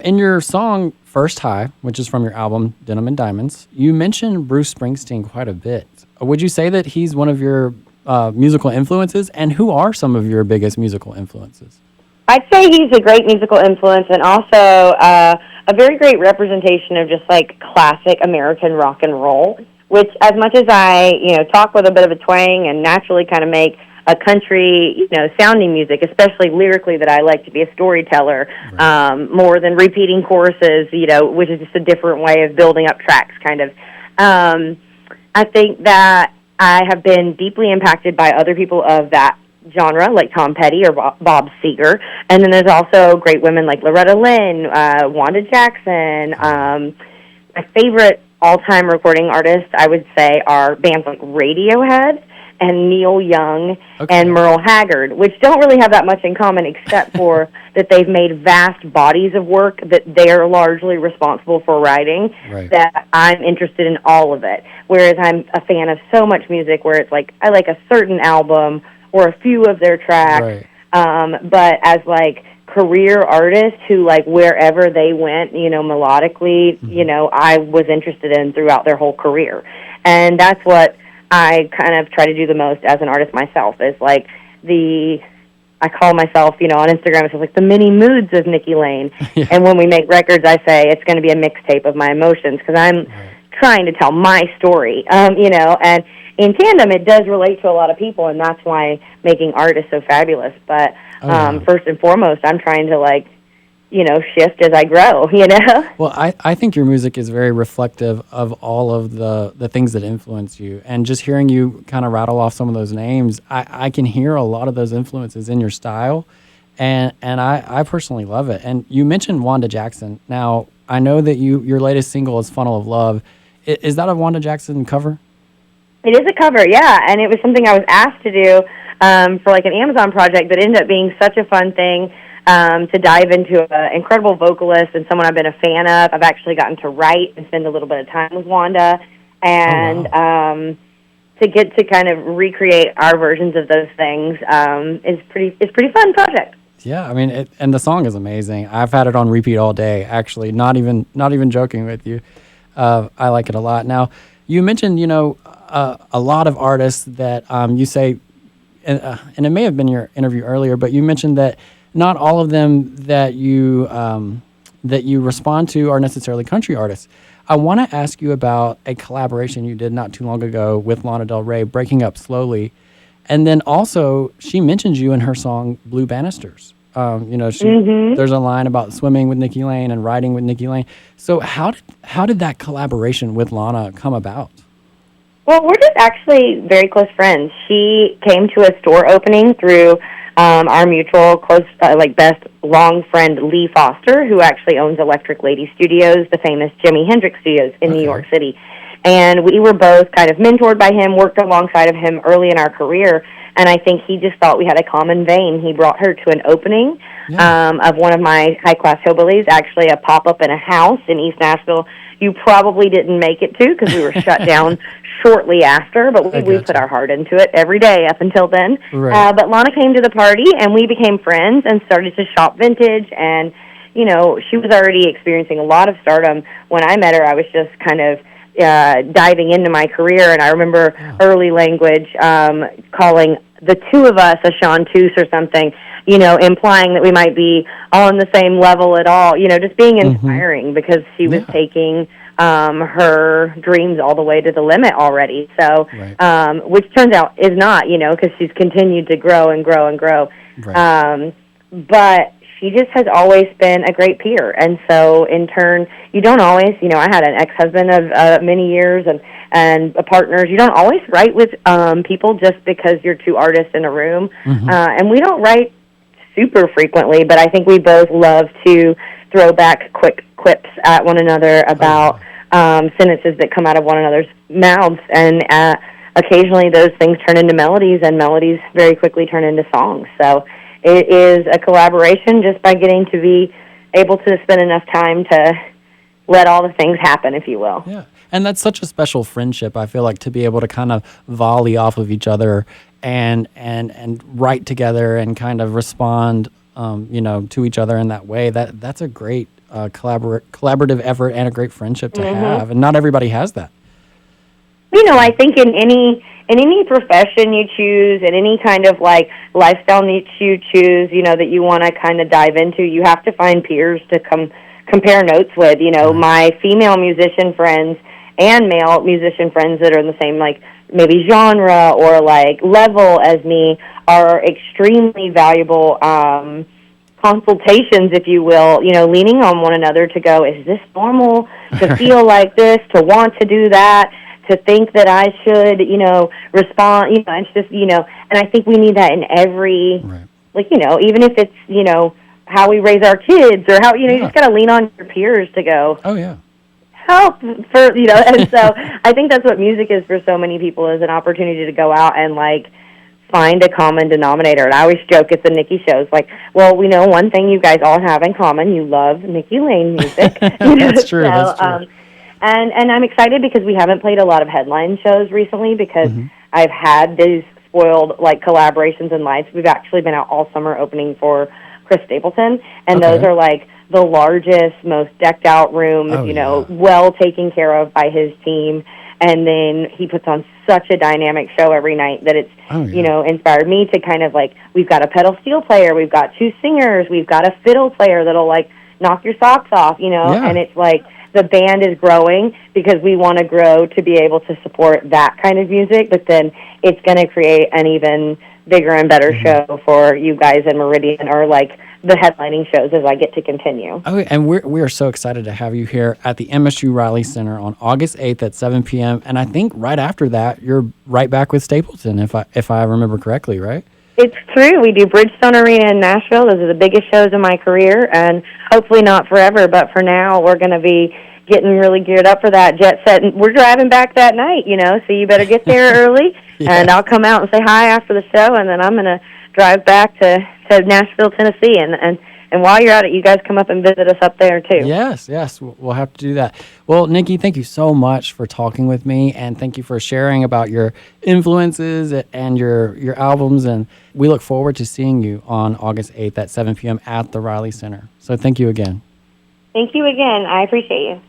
In your song First High, which is from your album Denim Diamonds, you mentioned Bruce Springsteen quite a bit. Would you say that he's one of your musical influences? And who are some of your biggest musical influences? I'd say he's a great musical influence and also a very great representation of just like classic American rock and roll, which as much as I, talk with a bit of a twang and naturally kind of make a country, sounding music, especially lyrically, that I like to be a storyteller, right. More than repeating choruses, which is just a different way of building up tracks, kind of. I think that I have been deeply impacted by other people of that genre, like Tom Petty or Bob Seger. And then there's also great women like Loretta Lynn, Wanda Jackson. My favorite all-time recording artists, I would say, are bands like Radiohead and Neil Young and Merle Haggard, which don't really have that much in common except for that they've made vast bodies of work that they're largely responsible for writing, right. That I'm interested in all of it. Whereas I'm a fan of so much music where it's like I like a certain album or a few of their tracks, right. But as like career artists who like wherever they went, melodically, I was interested in throughout their whole career. And that's what I kind of try to do the most as an artist myself, is like I call myself, on Instagram, it's like the mini moods of Nikki Lane. Yeah. And when we make records, I say it's going to be a mixtape of my emotions because I'm trying to tell my story, and in tandem, it does relate to a lot of people, and that's why making art is so fabulous. But first and foremost, I'm trying to shift as I grow, Well, I think your music is very reflective of all of the things that influence you. And just hearing you kind of rattle off some of those names, I can hear a lot of those influences in your style. And I personally love it. And you mentioned Wanda Jackson. Now, I know that your latest single is Funnel of Love. Is that a Wanda Jackson cover? It is a cover, yeah. And it was something I was asked to do for like an Amazon project that ended up being such a fun thing. To dive into an incredible vocalist and someone I've been a fan of. I've actually gotten to write and spend a little bit of time with Wanda, and to get to kind of recreate our versions of those things is pretty fun project. Yeah, I mean, and the song is amazing. I've had it on repeat all day. Actually, not even joking with you. I like it a lot. Now, you mentioned a lot of artists that you say, and it may have been your interview earlier, but you mentioned that not all of them that you respond to are necessarily country artists. I want to ask you about a collaboration you did not too long ago with Lana Del Rey, Breaking Up Slowly. And then also, she mentions you in her song Blue Banisters. There's a line about swimming with Nikki Lane and riding with Nikki Lane. So how did that collaboration with Lana come about? Well, we're just actually very close friends. She came to a store opening through our mutual close, best long friend Lee Foster, who actually owns Electric Lady Studios, the famous Jimi Hendrix Studios in New York City. And we were both kind of mentored by him, worked alongside of him early in our career, and I think he just thought we had a common vein. He brought her to an opening of one of my high-class hillbillies, actually a pop-up in a house in East Nashville. You probably didn't make it to because we were shut down shortly after, but we put our heart into it every day up until then. Right. But Lana came to the party, and we became friends and started to shop vintage, and, she was already experiencing a lot of stardom. When I met her, I was just kind of diving into my career, and I remember early language calling the two of us a chanteuse or something, implying that we might be on the same level at all, just being inspiring because she was taking her dreams all the way to the limit already. So, which turns out is not, because she's continued to grow and grow and grow. Right. But she just has always been a great peer. And so, in turn, you don't always, I had an ex-husband of many years and partners. You don't always write with people just because you're two artists in a room. And we don't write super frequently, but I think we both love to throw back quick quips at one another about sentences that come out of one another's mouths, and occasionally those things turn into melodies, and melodies very quickly turn into songs. So it is a collaboration just by getting to be able to spend enough time to let all the things happen, if you will. Yeah, and that's such a special friendship, I feel like, to be able to kind of volley off of each other and write together and kind of respond to each other in that way. That's a great collaborative effort and a great friendship to have, and not everybody has that. I think in any profession you choose, in any kind of like lifestyle niche you choose, that you want to kind of dive into, you have to find peers to compare notes with. My female musician friends and male musician friends that are in the same like maybe genre or like level as me are extremely valuable consultations, if you will, leaning on one another to go, is this normal to feel like this, to want to do that, to think that I should, respond, it's just, and I think we need that in every, even if it's, how we raise our kids or how, you just got to lean on your peers to go, oh, yeah, help for, and so I think that's what music is for so many people, is an opportunity to go out and, like, find a common denominator. And I always joke at the Nikki shows, like, well, we know one thing you guys all have in common. You love Nikki Lane music. That's true, that's true. And I'm excited because we haven't played a lot of headline shows recently because I've had these spoiled, like, collaborations and lights. We've actually been out all summer opening for Chris Stapleton, and those are, like, the largest, most decked-out rooms, well taken care of by his team. And then he puts on such a dynamic show every night that it's, inspired me to kind of, like, we've got a pedal steel player, we've got 2 singers, we've got a fiddle player that'll, like, knock your socks off, and it's, like, the band is growing because we want to grow to be able to support that kind of music, but then it's going to create an even bigger and better show for you guys in Meridian, or, like, the headlining shows as I get to continue. Oh, and we are so excited to have you here at the MSU Riley Center on August 8th at 7 p.m. And I think right after that, you're right back with Stapleton, if I remember correctly, right? It's true. We do Bridgestone Arena in Nashville. Those are the biggest shows in my career, and hopefully not forever, but for now, we're going to be getting really geared up for that, jet set. And we're driving back that night, so you better get there early, and I'll come out and say hi after the show, and then I'm going to drive back to Nashville, Tennessee, and while you're at it, you guys come up and visit us up there too. Yes, we'll have to do that. Well, Nikki, thank you so much for talking with me, and thank you for sharing about your influences and your albums, and we look forward to seeing you on August 8th at 7 p.m. at the Riley Center. So thank you again. Thank you again. I appreciate you.